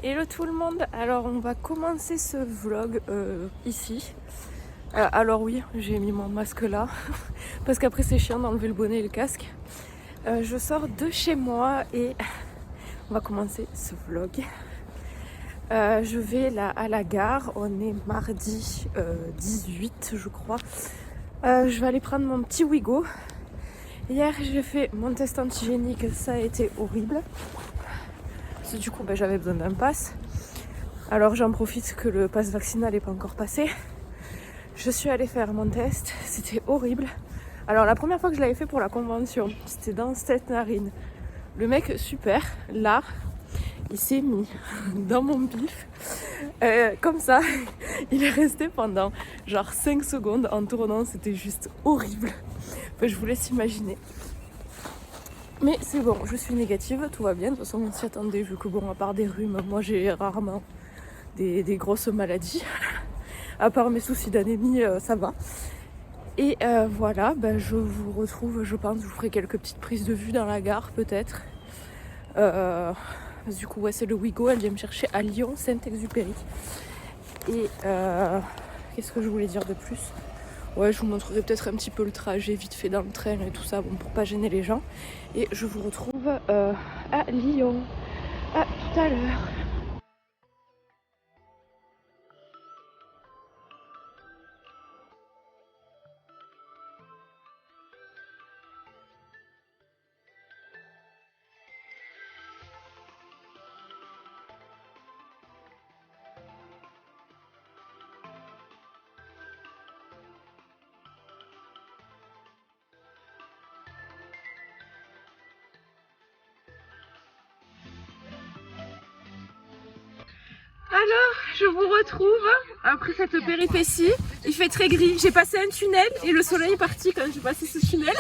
Hello tout le monde, alors on va commencer ce vlog ici. Alors oui, j'ai mis mon masque là, parce qu'après c'est chiant d'enlever le bonnet et le casque. Je sors de chez moi et on va commencer ce vlog. Je vais là à la gare, on est mardi 18 je crois. Je vais aller prendre mon petit Wigo. Hier j'ai fait mon test antigénique, ça a été horrible. Parce que du coup j'avais besoin d'un pass. Alors j'en profite que le pass vaccinal n'est pas encore passé. Je suis allée faire mon test, c'était horrible. Alors la première fois que je l'avais fait pour la convention, c'était dans cette narine. Le mec super, là, il s'est mis dans mon bif. Comme ça, il est resté pendant genre 5 secondes en tournant, c'était juste horrible. Enfin, je vous laisse imaginer. Mais c'est bon, je suis négative, tout va bien. De toute façon, on s'y attendait, vu que bon, à part des rhumes, moi j'ai rarement des grosses maladies. À part mes soucis d'anémie, ça va. Et voilà, je vous retrouve, je pense, je vous ferai quelques petites prises de vue dans la gare peut-être. Du coup, ouais, c'est le Wigo, elle vient me chercher à Lyon, Saint-Exupéry. Et qu'est-ce que je voulais dire de plus? Ouais, je vous montrerai peut-être un petit peu le trajet vite fait dans le train et tout ça, bon, pour pas gêner les gens. Et je vous retrouve à Lyon. À tout à l'heure. Alors, je vous retrouve après cette péripétie. Il fait très gris. J'ai passé un tunnel et le soleil est parti quand j'ai passé ce tunnel.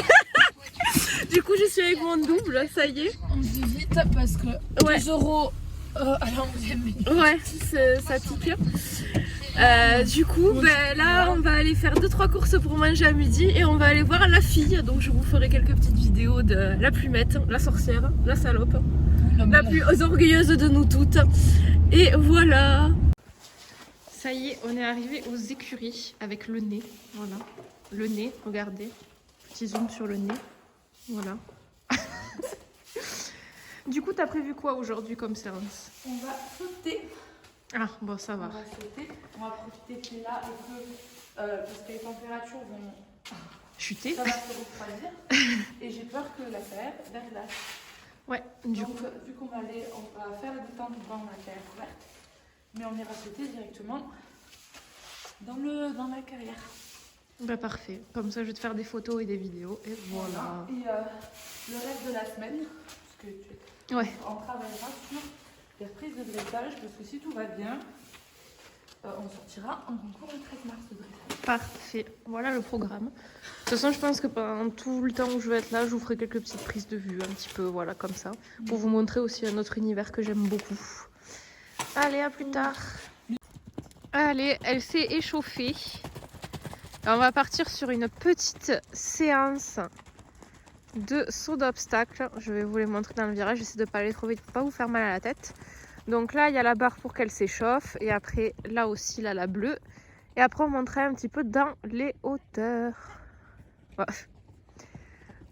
Du coup, je suis avec mon double, ça y est. On se dit vite parce que ouais. 2 € à la 11e minute. Ouais, ça pique. Du coup, là, on va aller faire 2-3 courses pour manger à midi et on va aller voir la fille. Donc, je vous ferai quelques petites vidéos de la plumette, la sorcière, la salope, la plus orgueilleuse de nous toutes. Et voilà. Ça y est, on est arrivé aux écuries avec le nez. Voilà. Le nez, regardez. Petit zoom sur le nez. Voilà. Du coup, t'as prévu quoi aujourd'hui comme séance? On va sauter. Ah, bon, ça va. On va sauter. On va profiter qu'il est là et que, parce que les températures vont Chuter. ça va se refroidir. Et j'ai peur que la terre verglace. Ouais, du Donc, coup. vu qu'on va aller, on va faire la détente dans la carrière ouverte, mais on ira sauter directement dans la carrière. Bah parfait. Comme ça, je vais te faire des photos et des vidéos. Et voilà. Et le reste de la semaine, parce que on travaillera sur les reprises de dressage, parce que si tout va bien, on sortira en concours le 13 mars de dressage. Parfait. Voilà le programme. De toute façon, je pense que pendant tout le temps où je vais être là, je vous ferai quelques petites prises de vue, un petit peu, voilà, comme ça, pour vous montrer aussi un autre univers que j'aime beaucoup. Allez, à plus tard. Allez, elle s'est échauffée. On va partir sur une petite séance de saut d'obstacles. Je vais vous les montrer dans le virage. J'essaie de ne pas aller trop vite pour pas vous faire mal à la tête. Donc là, il y a la barre pour qu'elle s'échauffe. Et après, là aussi, là, la bleue. Et après, on montrait un petit peu dans les hauteurs.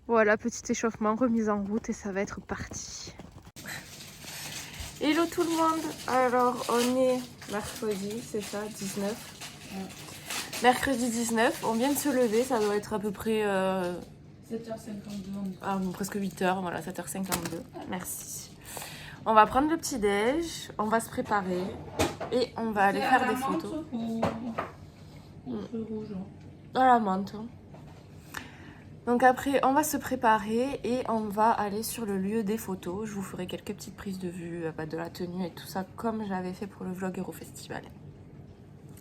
Voilà, petit échauffement, remise en route et ça va être parti. Hello tout le monde. Alors, on est mercredi, c'est ça, 19. Ouais. Mercredi 19, on vient de se lever, ça doit être à peu près 7h52. Ah, bon, presque 8h, voilà, 7h52. Merci. On va prendre le petit déj, on va se préparer et on va aller faire des photos. Ou rouge. Dans la menthe. Donc après, on va se préparer et on va aller sur le lieu des photos. Je vous ferai quelques petites prises de vue de la tenue et tout ça, comme j'avais fait pour le vlog Eurofestival.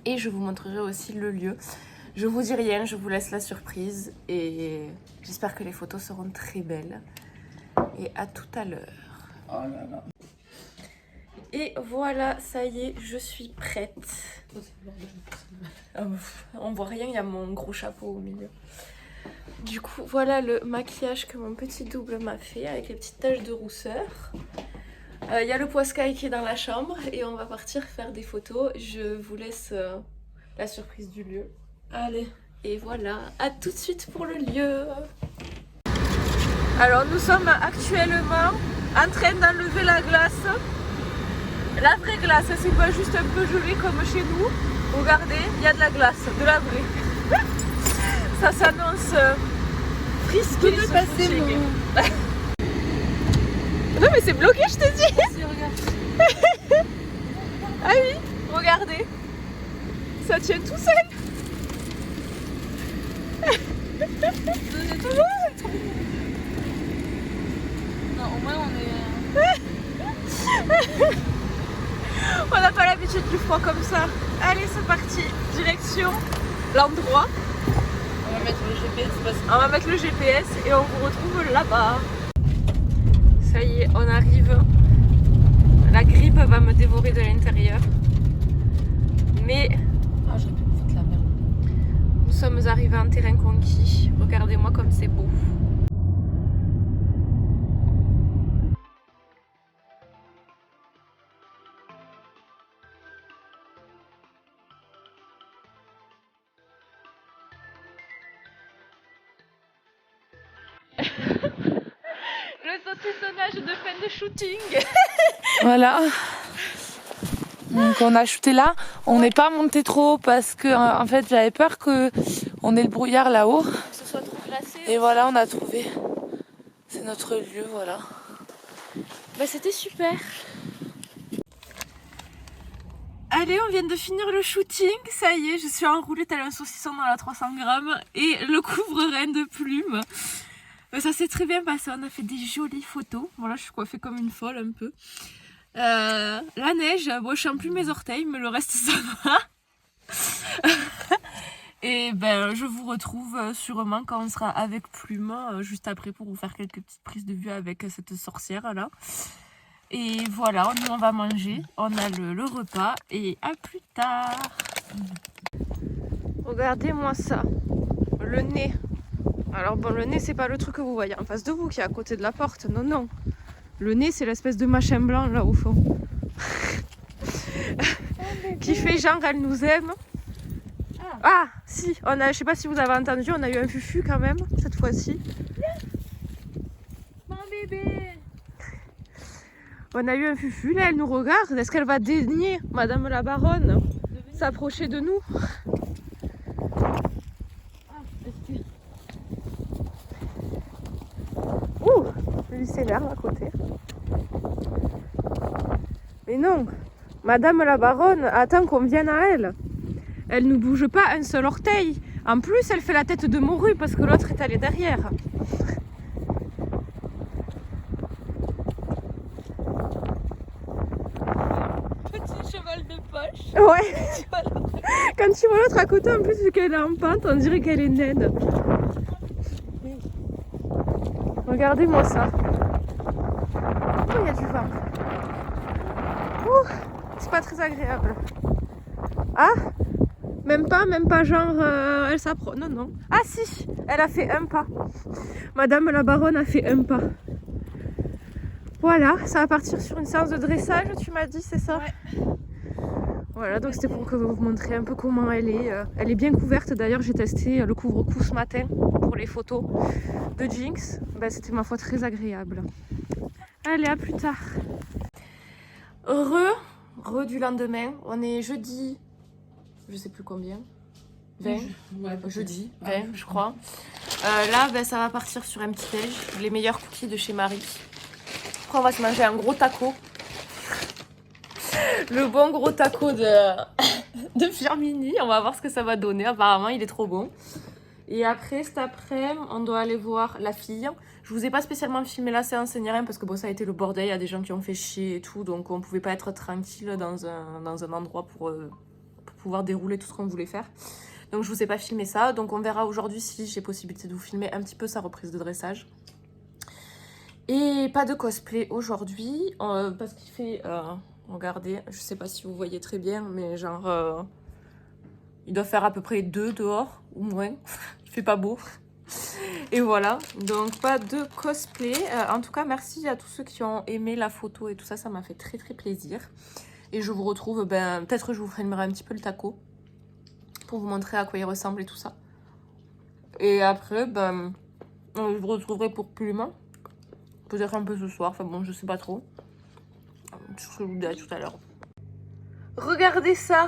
Et je vous montrerai aussi le lieu. Je vous dis rien, je vous laisse la surprise et j'espère que les photos seront très belles. Et à tout à l'heure. Oh là là. Et voilà, ça y est, je suis prête. On voit rien, il y a mon gros chapeau au milieu. Du coup, voilà le maquillage que mon petit double m'a fait avec les petites taches de rousseur. y a le Poiscaille qui est dans la chambre et on va partir faire des photos. Je vous laisse la surprise du lieu. Allez. Et voilà, à tout de suite pour le lieu. Alors nous sommes actuellement en train d'enlever la glace. La vraie glace, c'est pas juste un peu gelé comme chez nous. Regardez, il y a de la glace, de la vraie. Ça s'annonce frisqué ce footing. Non mais c'est bloqué, je te dis. Si, regarde. Ah oui, regardez. Ça tient tout seul. Non, au moins on est... On n'a pas l'habitude du froid comme ça. Allez, c'est parti. Direction l'endroit. On va mettre le GPS parce que... On va mettre le GPS et on vous retrouve là-bas. Ça y est, on arrive. La grippe va me dévorer de l'intérieur. Mais Ah, j'aurais pu me foutre la merde. nous sommes arrivés en terrain conquis. Regardez-moi comme c'est beau. Le saucissonnage de fin de shooting. Voilà. Donc on a shooté là. On n'est pas monté trop haut parce que en fait j'avais peur que on ait le brouillard là-haut. Que ce soit trop glacé. Et voilà, on a trouvé. C'est notre lieu, voilà. Bah c'était super. Allez, on vient de finir le shooting. Ça y est, je suis enroulée tel un saucisson dans la 300 grammes et le couvre-rein de plumes. Mais ça s'est très bien passé. On a fait des jolies photos. Voilà, je suis coiffée comme une folle un peu. La neige, bon, je sens plus mes orteils, mais le reste ça va. Et ben, je vous retrouve sûrement quand on sera avec Plume, juste après pour vous faire quelques petites prises de vue avec cette sorcière là. Et voilà, nous on va manger, on a le repas et à plus tard. Regardez-moi ça, le nez. Alors bon, le nez c'est pas le truc que vous voyez en face de vous qui est à côté de la porte, non non. Le nez c'est l'espèce de machin blanc là au fond. Qui fait genre elle nous aime. Ah si, on a, je sais pas si vous avez entendu, on a eu un fufu quand même cette fois-ci. Mon bébé. On a eu un fufu, là elle nous regarde, est-ce qu'elle va daigner Madame la Baronne s'approcher de nous? Ouh, lui c'est l'air à côté. Mais non, Madame la Baronne attend qu'on vienne à elle. Elle ne bouge pas un seul orteil. En plus, elle fait la tête de morue parce que l'autre est allé derrière. Petit cheval de poche. Ouais. Quand tu vois l'autre à côté, en plus, vu qu'elle est en pente, on dirait qu'elle est naine. Regardez-moi ça. Oh, il y a du vent. Ouh, c'est pas très agréable. Ah, même pas genre elle s'approche. Non, non. Ah si, elle a fait un pas. Madame la Baronne a fait un pas. Voilà, ça va partir sur une séance de dressage, tu m'as dit, c'est ça? Ouais. Voilà, donc c'était pour que vous montrer un peu comment elle est. Elle est bien couverte, d'ailleurs j'ai testé le couvre-cou ce matin pour les photos de Jinx. Ben, c'était ma foi très agréable. Allez, à plus tard. Re du lendemain, on est jeudi, je sais plus combien. 20 Ouais, jeudi, 20 je crois. Là, ben, ça va partir sur un petit déj, les meilleurs cookies de chez Marie. Après, on va se manger un gros taco. Le bon gros taco de Firmini. On va voir ce que ça va donner. Apparemment, il est trop bon. Et après, cet après-midi, on doit aller voir la fille. Je vous ai pas spécialement filmé la séance ni rien parce que bon, ça a été le bordel. Il y a des gens qui ont fait chier et tout. Donc, on pouvait pas être tranquille dans un endroit pour pouvoir dérouler tout ce qu'on voulait faire. Donc, je vous ai pas filmé ça. Donc, on verra aujourd'hui si j'ai possibilité de vous filmer un petit peu sa reprise de dressage. Et pas de cosplay aujourd'hui parce qu'il fait... regardez, je sais pas si vous voyez très bien, mais genre... il doit faire à peu près 2 dehors, ou moins. Il fait pas beau. Et voilà, donc pas de cosplay. En tout cas, merci à tous ceux qui ont aimé la photo et tout ça, ça m'a fait très très plaisir. Et je vous retrouve, peut-être je vous filmerai un petit peu le taco pour vous montrer à quoi il ressemble et tout ça. Et après, je vous retrouverai pour plus loin. Peut-être un peu ce soir, enfin bon, je sais pas trop. Sur ce que je vous dirai tout à l'heure. Regardez ça!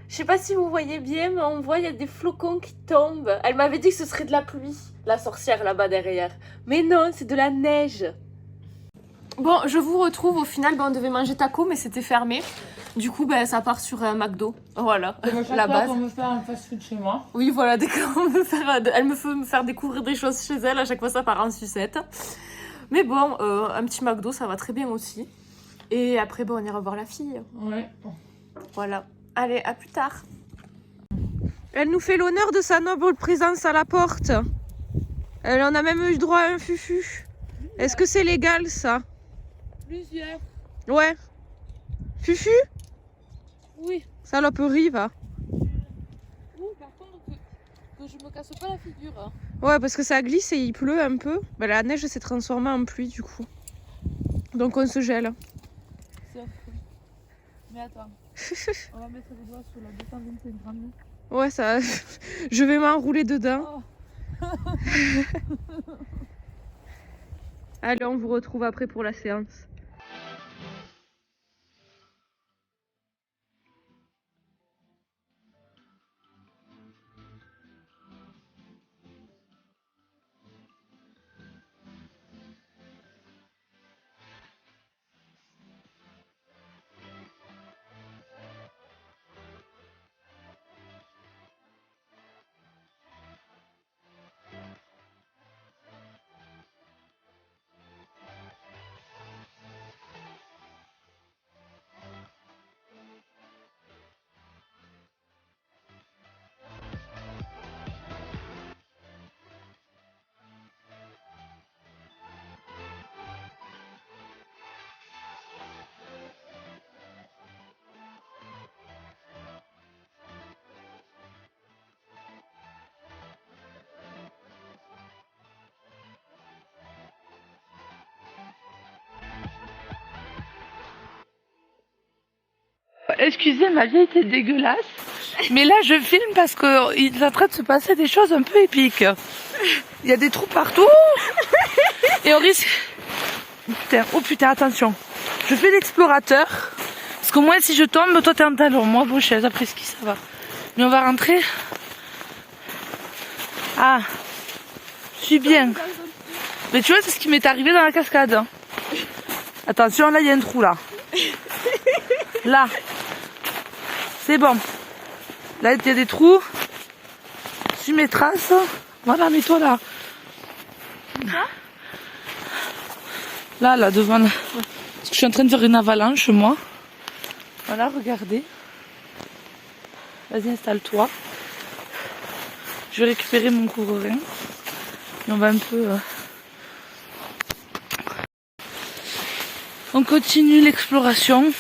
Je sais pas si vous voyez bien, mais on voit, il y a des flocons qui tombent. Elle m'avait dit que ce serait de la pluie, la sorcière là-bas derrière. Mais non, c'est de la neige. Bon, je vous retrouve au final. On devait manger taco, mais c'était fermé. Du coup, ça part sur un McDo. Voilà, la base. On me faire un fast-food chez moi. Oui, voilà, dès qu'on veut faire, elle me fait me faire découvrir des choses chez elle. À chaque fois, ça part en sucette. Mais bon, un petit McDo, ça va très bien aussi. Et après, on ira voir la fille. Ouais. Voilà. Allez, à plus tard. Elle nous fait l'honneur de sa noble présence à la porte. Elle en a même eu droit à un fufu. Est-ce que c'est légal ça? Plusieurs. Ouais. Fufu? Oui. Saloperie, va. Par contre, que je me casse pas la figure. Hein. Ouais, parce que ça glisse et il pleut un peu. La neige s'est transformée en pluie du coup. Donc on se gèle. C'est affreux. Mais attends. On va mettre les doigts sur la 225 grammes. Ouais, ça. Je vais m'enrouler dedans. Oh. Allez, on vous retrouve après pour la séance. Excusez, ma vie était dégueulasse. Mais là, je filme parce qu'il est en train de se passer des choses un peu épiques. Il y a des trous partout. Et on risque... Oh putain, attention. Je fais l'explorateur. Parce qu'au moins, si je tombe, toi t'es en talon. Moi, brochette, après ski, ça va. Mais on va rentrer. Ah, je suis bien. Mais tu vois, c'est ce qui m'est arrivé dans la cascade. Attention, là, il y a un trou, là. Là. C'est bon. Là, il y a des trous. Suis mes traces. Voilà, mets-toi là. Là, devant. Parce que je suis en train de faire une avalanche, moi. Voilà, regardez. Vas-y, installe-toi. Je vais récupérer mon couvre-rein. Et on va un peu... On continue l'exploration.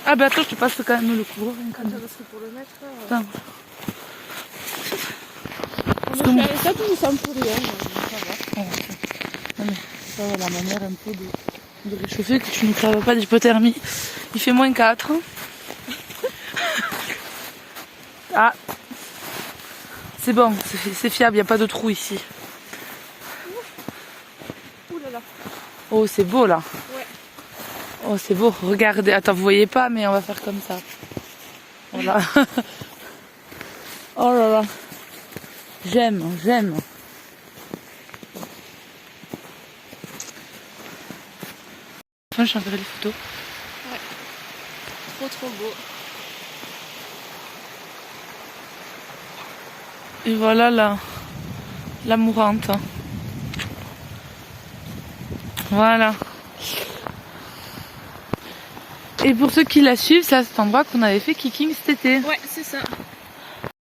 Ah bah attends, je te passe quand même le couvre-rein. Attends, parce que pour le mettre... Attends. On va faire ça tout sans plus rien. Ça va. Non mais ça va, la manière un peu de réchauffer, que tu ne crèves pas d'hypothermie. Il fait -4. Ah. C'est bon, c'est fiable, il n'y a pas de trou ici. Ouh là là. Oh, c'est beau là. Ouais. Oh, c'est beau. Regardez. Attends, vous voyez pas, mais on va faire comme ça. Voilà. Oh là là. J'aime. Enfin, je suis en train de faire des photos. Ouais. Trop beau. Et voilà la mourante. Voilà. Et pour ceux qui la suivent, c'est à cet endroit qu'on avait fait kicking cet été. Ouais, c'est ça.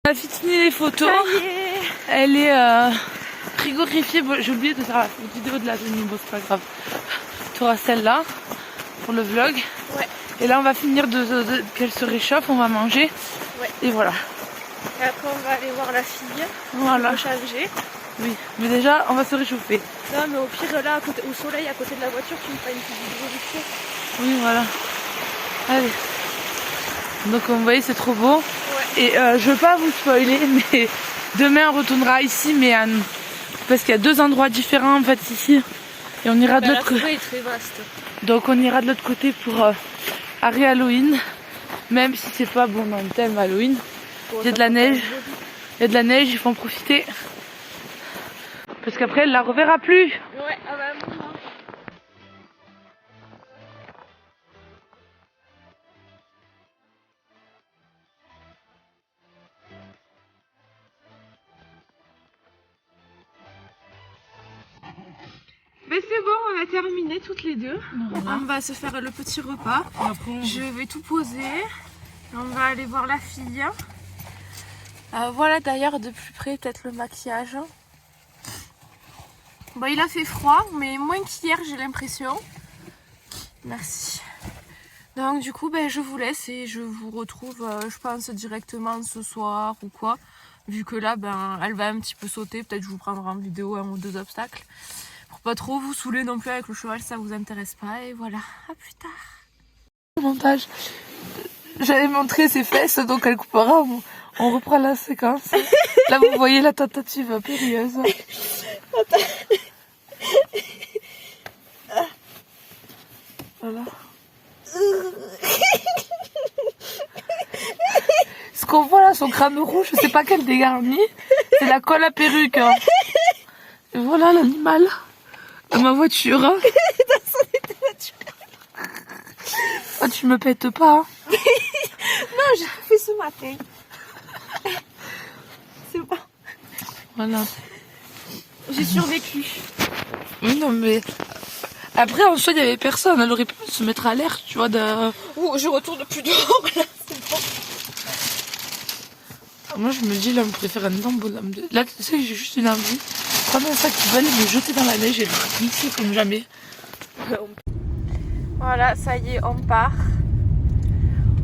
On a fini les photos. Elle est frigorifiée. J'ai oublié de faire la vidéo de la tenue. Bon, c'est pas grave. Tu auras celle-là pour le vlog. Ouais. Et là, on va finir qu'elle se réchauffe. On va manger. Ouais. Et voilà. Et après, on va aller voir la fille. Voilà. Changer. Oui, mais déjà, on va se réchauffer. Non, mais au pire, là, au soleil, à côté de la voiture, tu me fais une petite vidéo vite fait. Oui, voilà. Allez. Donc, vous voyez, c'est trop beau. Ouais. Et je veux pas vous spoiler, mais demain, on retournera ici, mais parce qu'il y a 2 endroits différents, en fait, ici. Et on ira de l'autre côté. La forêt est très vaste. Donc, on ira de l'autre côté pour Harry Halloween. Même si c'est pas bon dans le thème Halloween. Il y a de la neige. Il y a de la neige, il faut en profiter. Parce qu'après, elle la reverra plus. Ouais, ah bah bon. Mais c'est bon, on a terminé toutes les deux. Voilà. On va se faire le petit repas. Je vais tout poser. On va aller voir la fille. Voilà d'ailleurs de plus près peut-être le maquillage. Bon, il a fait froid, mais moins qu'hier j'ai l'impression. Merci. Donc du coup, je vous laisse et je vous retrouve, je pense, directement ce soir ou quoi. Vu que là, elle va un petit peu sauter. Peut-être je vous prendrai en vidéo 1 ou 2 obstacles. Pour pas trop vous saouler non plus avec le cheval, ça vous intéresse pas. Et voilà, à plus tard. Montage. J'allais montrer ses fesses, donc elle coupera. On reprend la séquence. Là, vous voyez la tentative périlleuse. Voilà. Ce qu'on voit là, son crâne rouge, je sais pas quel dégarni. C'est la colle à perruque. Hein. Et voilà l'animal. Dans ma voiture. Dans son voiture. Oh, tu me pètes pas. Hein. Non, j'ai fait ce matin. C'est bon. Voilà. J'ai survécu. Oui, non, mais après, en soi, il n'y avait personne. Elle aurait pu se mettre à l'air, tu vois. Ouh, je retourne plus dehors là. C'est bon. Moi, je me dis, là, on pourrait faire un énorme bonhomme. Là, tu sais, j'ai juste une envie. Prendre un sac qui va aller me jeter dans la neige et le mixer comme jamais. Voilà, ça y est, on part.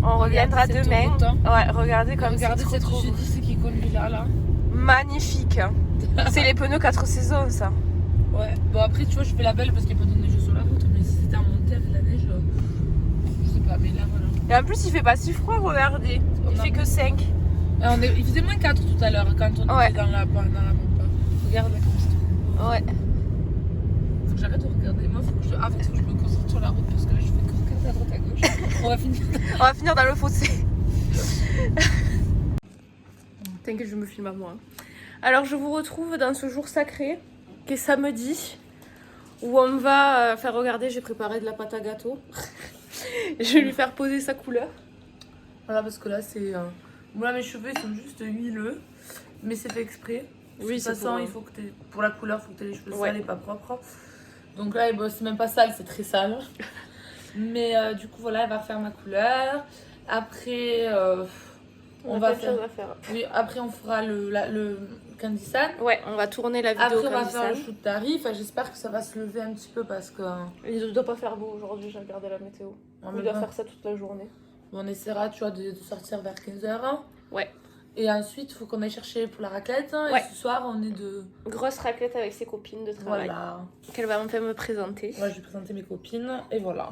On reviendra demain. Ouais, regardez comme c'est trop beau. qui conduit là. Magnifique. C'est les pneus 4 saisons, ça. Ouais, bon après tu vois je fais la belle parce qu'il n'y a pas de neige sur la route, mais si c'était en montagne avec la neige, je sais pas, mais là voilà. Et en plus il fait pas si froid, regardez. Il fait que 5. Il faisait moins 4 tout à l'heure quand on était dans la pampa. Regarde là comme ça. Ouais. Faut que j'arrête de regarder, moi faut que je me concentre sur la route parce que là je fais que regarder à droite à gauche. On va finir dans le fossé. T'inquiète, je me filme à moi. Alors je vous retrouve dans ce jour sacré qui est samedi, où on va faire, regarder, j'ai préparé de la pâte à gâteau. Je vais lui faire poser sa couleur. Voilà, parce que là c'est moi mes cheveux ils sont juste huileux, mais c'est fait exprès. Oui, de toute façon il faut que pour la couleur il faut que tu aies les cheveux sales et pas propres. Donc là c'est même pas sale, c'est très sale. Mais du coup voilà, elle va faire ma couleur. Après on va faire... Oui, après on fera le Candysan. Ouais, on va tourner la vidéo. Après on va faire le shoot d'Harry. Enfin, j'espère que ça va se lever un petit peu parce que... Il ne doit pas faire beau aujourd'hui, j'ai regardé la météo. On doit faire ça toute la journée. On essaiera, tu vois, de sortir vers 15h. Ouais. Et ensuite, il faut qu'on aille chercher pour la raclette. Ouais. Et ce soir, on est de... Grosse raclette avec ses copines de travail. Voilà. Qu'elle va enfin me présenter. Moi, je vais présenter mes copines. Et voilà.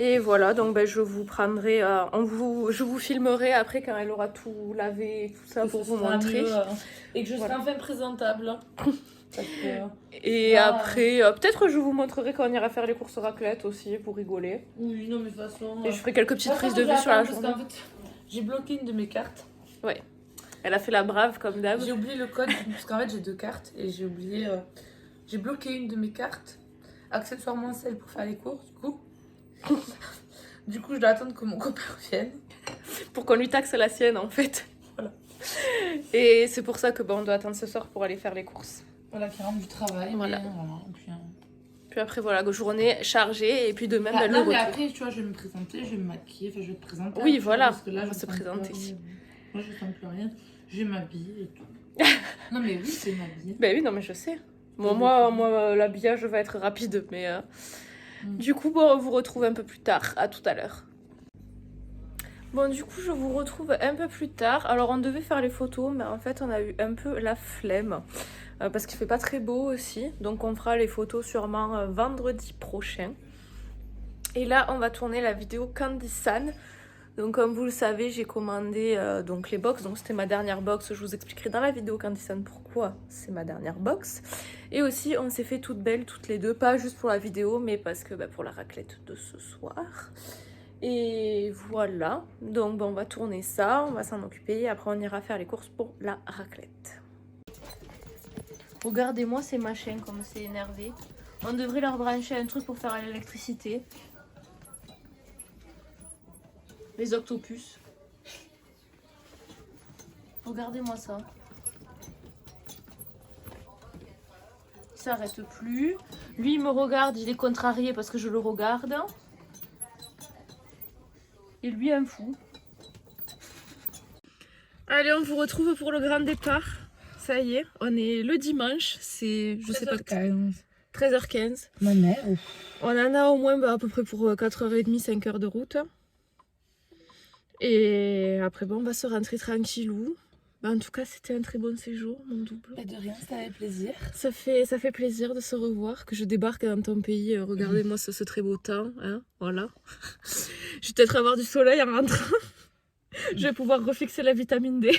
Et voilà, donc je vous prendrai, je vous filmerai après quand elle aura tout lavé et tout ça pour vous montrer. Mieux, et que je serai enfin présentable. Et après, peut-être je vous montrerai quand on ira faire les courses raclette aussi pour rigoler. Oui, non, mais de toute façon. Et je ferai quelques petites prises de vue sur la journée. En fait, j'ai bloqué une de mes cartes. Ouais. Elle a fait la brave comme d'hab. J'ai oublié le code parce qu'en fait j'ai 2 cartes et j'ai oublié. J'ai bloqué une de mes cartes, accessoirement celle pour faire les courses du coup. Du coup, je dois attendre que mon copain revienne. Pour qu'on lui taxe la sienne, en fait. Voilà. Et c'est pour ça que on doit attendre ce soir pour aller faire les courses. Voilà, qui rentre du travail. Voilà. Mais, puis après, voilà, journée chargée. Et puis demain, le retour. mais après, tu vois, je vais me présenter, je vais me maquiller, enfin, je vais te présenter. Oui, voilà, parce que là, on va se présenter. Moi, je sens plus rien. Je m'habille et tout. Non, mais oui, c'est m'habiller. Ben oui, non, mais je sais. Bon, moi l'habillage va être rapide, mais... Du coup, on vous retrouve un peu plus tard. À tout à l'heure. Bon, du coup, je vous retrouve un peu plus tard. Alors, on devait faire les photos, mais en fait, on a eu un peu la flemme. Parce qu'il fait pas très beau aussi. Donc, on fera les photos sûrement vendredi prochain. Et là, on va tourner la vidéo Candy San. Donc, comme vous le savez, j'ai commandé donc les box. Donc, c'était ma dernière box. Je vous expliquerai dans la vidéo Candy San pourquoi c'est ma dernière box. Et aussi, on s'est fait toutes belles, toutes les deux. Pas juste pour la vidéo, mais parce que pour la raclette de ce soir. Et voilà, donc bon, on va tourner ça, on va s'en occuper et après on ira faire les courses pour la raclette. Regardez-moi ces machins comme c'est énervé. On devrait leur brancher un truc pour faire l'électricité. Les octopus. Regardez-moi ça. Il s'arrête plus. Lui il me regarde, il est contrarié parce que je le regarde. Et lui un fou. Allez, on vous retrouve pour le grand départ. Ça y est, on est le dimanche, c'est je sais pas 13h15. Ma mère. On en a au moins à peu près pour 4h30, 5h de route. Et après bon, on va se rentrer tranquillou. En tout cas, c'était un très bon séjour, mon double. Pas de rien, ça fait plaisir. Ça fait plaisir de se revoir, que je débarque dans ton pays. Regardez-moi ce très beau temps, hein, voilà. Je vais peut-être avoir du soleil en rentrant. Je vais pouvoir refixer la vitamine D.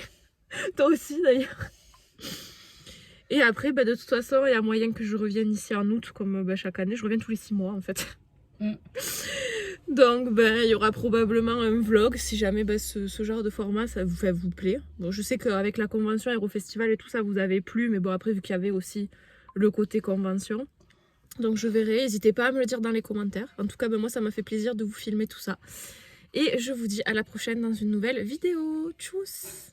Toi aussi d'ailleurs. Et après, de toute façon, il y a moyen que je revienne ici en août, comme chaque année. Je reviens tous les 6 mois en fait. Donc il y aura probablement un vlog si jamais ce genre de format ça vous plaît. Bon, je sais qu'avec la convention Aérofestival et tout ça vous avez plu, mais bon après vu qu'il y avait aussi le côté convention. Donc je verrai, n'hésitez pas à me le dire dans les commentaires. En tout cas moi ça m'a fait plaisir de vous filmer tout ça. Et je vous dis à la prochaine dans une nouvelle vidéo. Tchuss!